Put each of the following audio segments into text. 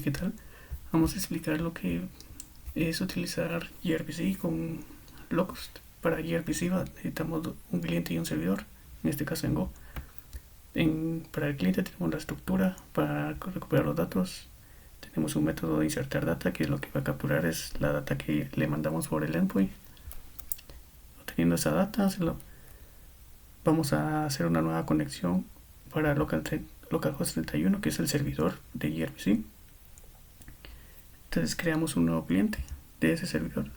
¿qué tal? Vamos a explicar lo que es utilizar gRPC con Locust. Para gRPC necesitamos un cliente y un servidor, en este caso en Go. Para el cliente tenemos la estructura para recuperar los datos. Tenemos un método de insertar data, que lo que va a capturar es la data que le mandamos por el endpoint. Obteniendo esa data, vamos a hacer una nueva conexión para localhost 31, que es el servidor de gRPC. Entonces creamos un nuevo cliente de ese servidor.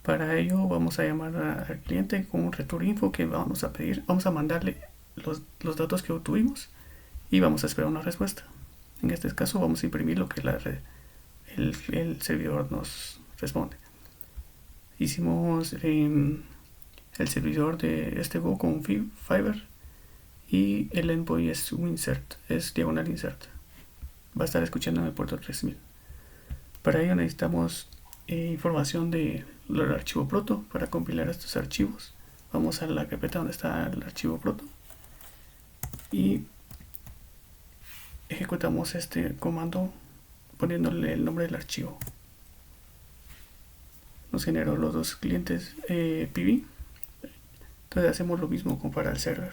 Para ello vamos a llamar al cliente con un return info que vamos a pedir. Vamos a mandarle los datos que obtuvimos y vamos a esperar una respuesta. En este caso vamos a imprimir lo que el servidor nos responde. Hicimos el servidor de este Go con Fiverr y el endpoint es un insert, es diagonal insert. Va a estar escuchando en el puerto 3000. Para ello necesitamos información del archivo proto para compilar estos archivos. Vamos a la carpeta donde está el archivo proto y ejecutamos este comando poniéndole el nombre del archivo. Nos generó los dos clientes PV. Entonces hacemos lo mismo como para el server,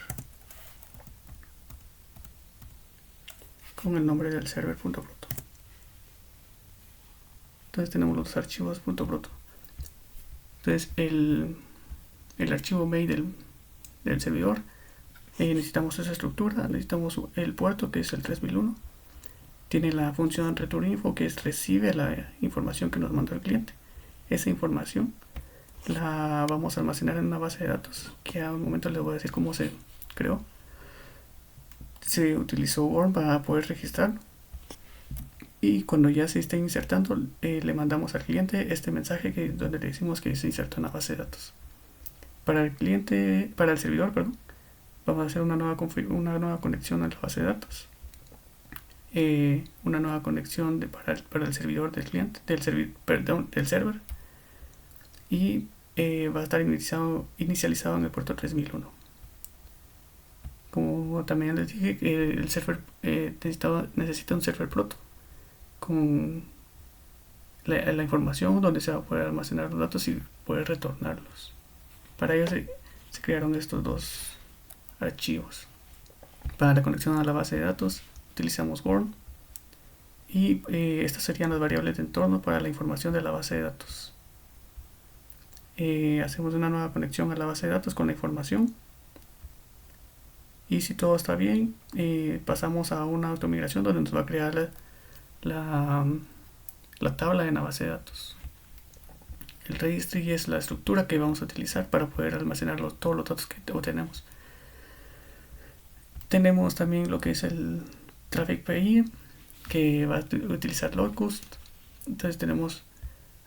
con el nombre del server.proto. Entonces tenemos los archivos .proto. Entonces el archivo main del servidor, necesitamos esa estructura, necesitamos el puerto que es el 3001. Tiene la función return info, que recibe la información que nos mandó el cliente. Esa información la vamos a almacenar en una base de datos, que a un momento les voy a decir cómo se creó. Se utilizó Worm para poder registrarlo. Y cuando ya se esté insertando, le mandamos al cliente este mensaje donde le decimos que se insertó en la base de datos. Para el servidor, vamos a hacer una nueva conexión a la base de datos. Una nueva conexión para el servidor del cliente, del server. Y va a estar inicializado en el puerto 3001. Como también les dije, el server necesita un server proto con la información donde se va a poder almacenar los datos y poder retornarlos. Para ello se crearon estos dos archivos. Para la conexión a la base de datos utilizamos Worm y estas serían las variables de entorno para la información de la base de datos. Hacemos una nueva conexión a la base de datos con la información y si todo está bien, pasamos a una automigración donde nos va a crear la tabla en la base de datos. El registry es la estructura que vamos a utilizar para poder almacenar todos los datos que obtenemos. Tenemos también lo que es el Traffic PI, que va a utilizar Locust. Entonces tenemos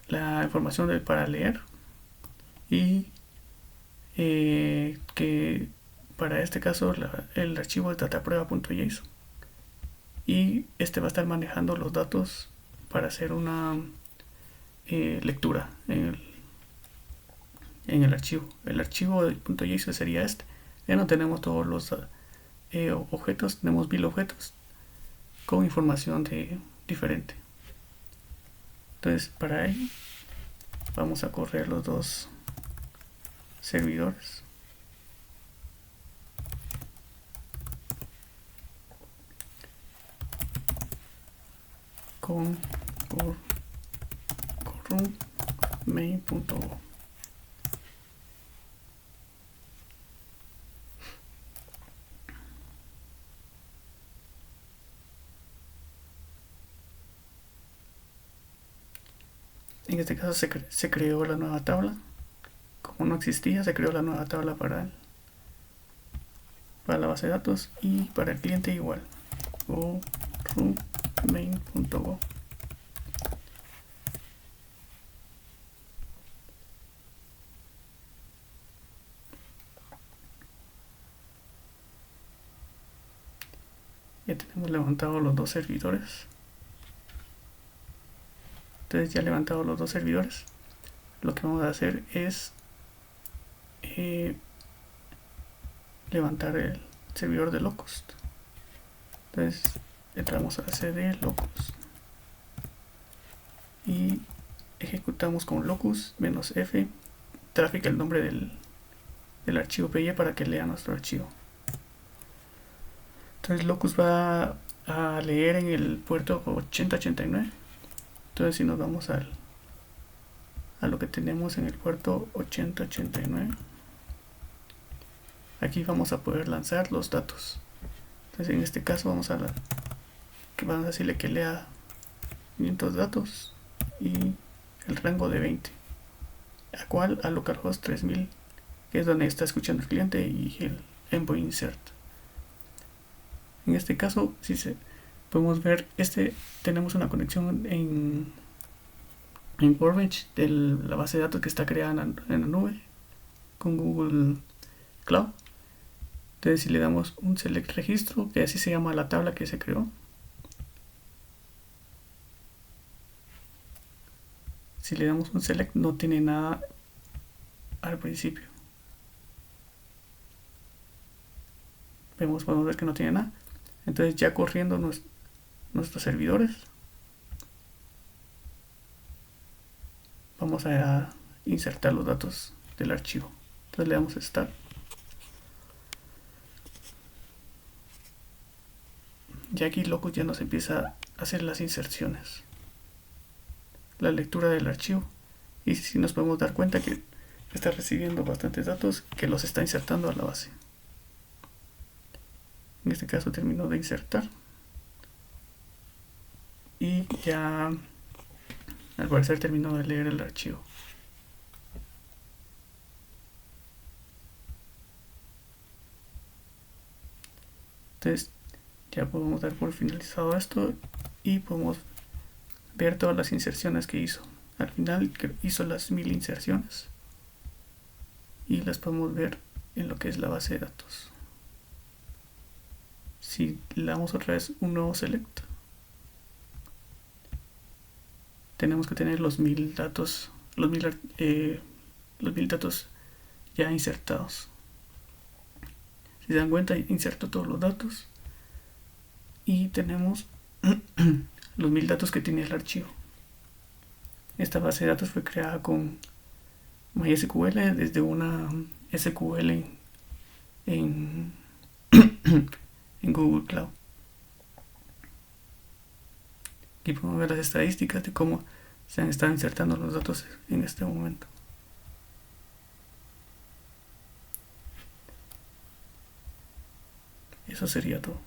la información para leer y que para este caso el archivo es dataprueba.json y este va a estar manejando los datos para hacer una lectura en el archivo. El archivo de .json sería este. Ya no tenemos todos los objetos, tenemos 1000 objetos con información diferente. Entonces para ello vamos a correr los dos servidores. Con main.go. En este caso se creó la nueva tabla. Como no existía, se creó la nueva tabla para la base de datos y para el cliente igual. Go main.go. Ya tenemos levantados los dos servidores. Entonces ya levantados los dos servidores, lo que vamos a hacer es levantar el servidor de Locust. Entonces entramos a cd locus y ejecutamos con locus -f traffic el nombre del archivo PY para que lea nuestro archivo. Entonces locus va a leer en el puerto 8089. Entonces si nos vamos a lo que tenemos en el puerto 8089, aquí vamos a poder lanzar los datos. Entonces en este caso vamos a decirle que lea 500 datos y el rango de 20, a cual a localhost 3000, que es donde está escuchando el cliente, y el envoy insert. En este caso, si podemos ver, tenemos una conexión en Workbench de la base de datos que está creada en la nube con Google Cloud. Entonces si le damos un select registro, que así se llama la tabla que se creó, si le damos un select no tiene nada al principio. Podemos ver que no tiene nada. Entonces ya corriendo nuestros servidores, vamos a insertar los datos del archivo. Entonces le damos start. Ya aquí locus ya nos empieza a hacer las inserciones, la lectura del archivo, y si nos podemos dar cuenta que está recibiendo bastantes datos que los está insertando a la base. En este caso terminó de insertar y ya al parecer terminó de leer el archivo. Entonces ya podemos dar por finalizado esto y podemos ver todas las inserciones que hizo. Al final hizo las 1000 inserciones y las podemos ver en lo que es la base de datos. Si le damos otra vez un nuevo select, tenemos que tener los 1000 datos, los 1000 datos ya insertados. Si se dan cuenta, inserto todos los datos y tenemos los 1000 datos que tiene el archivo. Esta base de datos fue creada con MySQL desde una SQL en Google Cloud. Aquí podemos ver las estadísticas de cómo se han estado insertando los datos en este momento. Eso sería todo.